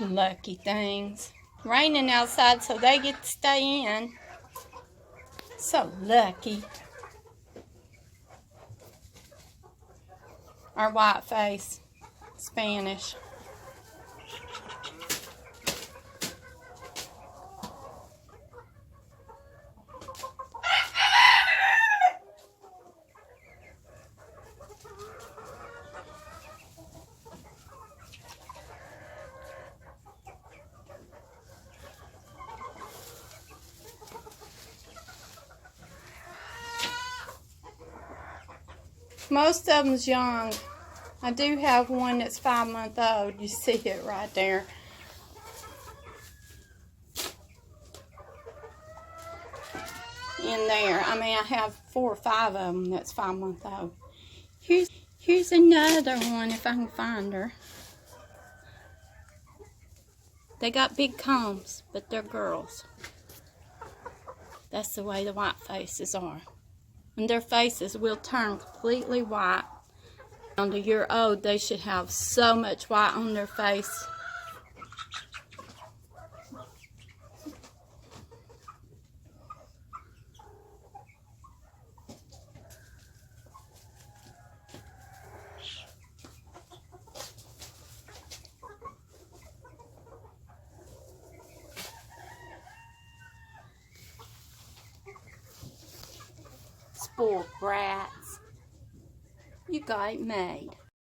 Lucky things. Raining outside, so they get to stay in. So lucky. Our white face, Spanish. Most of them's young. I do have one that's 5 months old. You see it right there. In there. I mean, I have 4 or 5 of them that's 5 months old. Here's another one if I can find her. They got big combs, but they're girls. That's the way the white faces are. And their faces will turn completely white. Under a year old, they should have so much white on their face. Spoiled brats. You got it made.